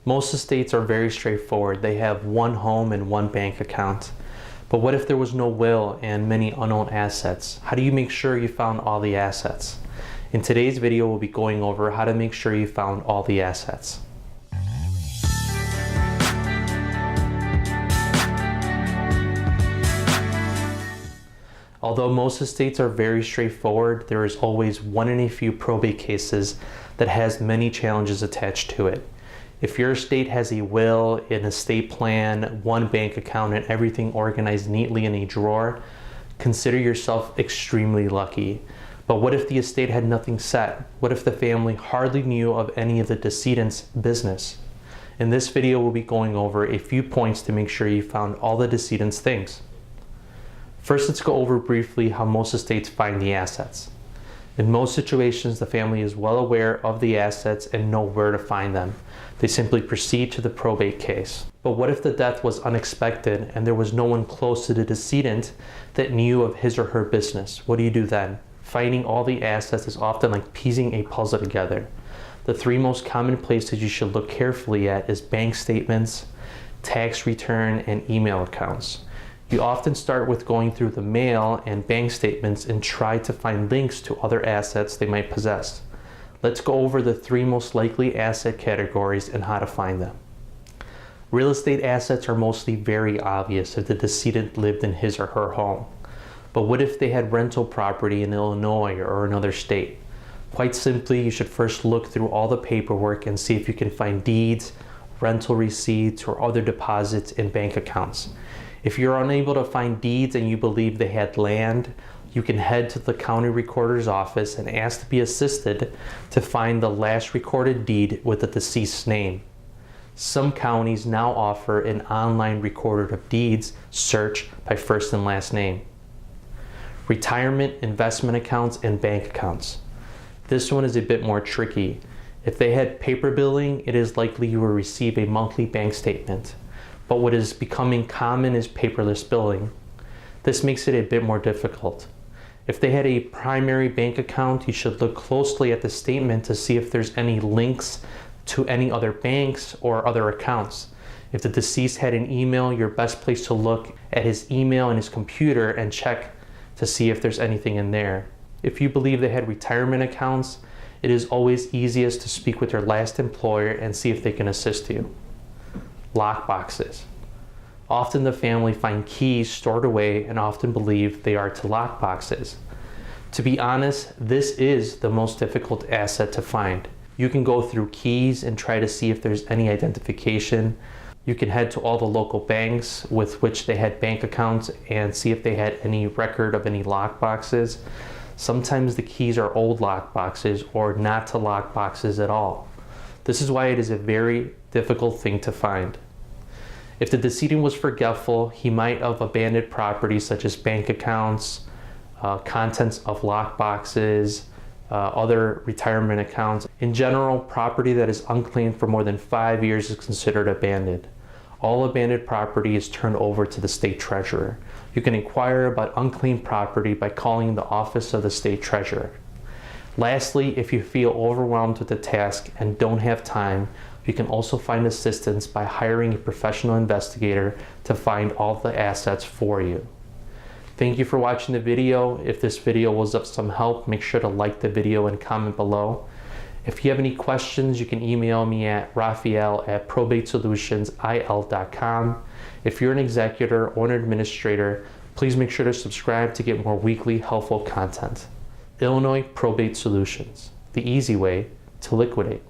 Most estates are very straightforward. They have one home and one bank account. But what if there was no will and many unknown assets? How do you make sure you found all the assets? In today's video, we'll be going over how to make sure you found all the assets. Although most estates are very straightforward, there is always one in a few probate cases that has many challenges attached to it. If your estate has a will, an estate plan, one bank account, and everything organized neatly in a drawer, consider yourself extremely lucky. But what if the estate had nothing set? What if the family hardly knew of any of the decedent's business? In this video, we'll be going over a few points to make sure you found all the decedent's things. First, let's go over briefly how most estates find the assets. In most situations, the family is well aware of the assets and know where to find them. They simply proceed to the probate case. But what if the death was unexpected and there was no one close to the decedent that knew of his or her business? What do you do then? Finding all the assets is often like piecing a puzzle together. The three most common places you should look carefully at is bank statements, tax return, and email accounts. You often start with going through the mail and bank statements and try to find links to other assets they might possess. Let's go over the three most likely asset categories and how to find them. Real estate assets are mostly very obvious if the decedent lived in his or her home. But what if they had rental property in Illinois or another state? Quite simply, you should first look through all the paperwork and see if you can find deeds, rental receipts, or other deposits in bank accounts. If you're unable to find deeds and you believe they had land, you can head to the county recorder's office and ask to be assisted to find the last recorded deed with the deceased's name. Some counties now offer an online recorder of deeds search by first and last name. Retirement, investment accounts, and bank accounts. This one is a bit more tricky. If they had paper billing, it is likely you will receive a monthly bank statement. But what is becoming common is paperless billing. This makes it a bit more difficult. If they had a primary bank account, you should look closely at the statement to see if there's any links to any other banks or other accounts. If the deceased had an email, your best place to look at his email and his computer and check to see if there's anything in there. If you believe they had retirement accounts, it is always easiest to speak with your last employer and see if they can assist you. Lockboxes. Often the family find keys stored away and often believe they are to lockboxes. To be honest, this is the most difficult asset to find. You can go through keys and try to see if there's any identification. You can head to all the local banks with which they had bank accounts and see if they had any record of any lockboxes. Sometimes the keys are old lockboxes or not to lockboxes at all. This is why it is a very difficult thing to find. If the decedent was forgetful, he might have abandoned property such as bank accounts, contents of lockboxes, other retirement accounts. In general, property that is unclaimed for more than 5 years is considered abandoned. All abandoned property is turned over to the state treasurer. You can inquire about unclaimed property by calling the office of the state treasurer. Lastly, if you feel overwhelmed with the task and don't have time, you can also find assistance by hiring a professional investigator to find all the assets for you. Thank you for watching the video. If this video was of some help, make sure to like the video and comment below. If you have any questions, you can email me at raphael@probatesolutionsil.com. If you're an executor or an administrator, please make sure to subscribe to get more weekly helpful content. Illinois Probate Solutions, the easy way to liquidate.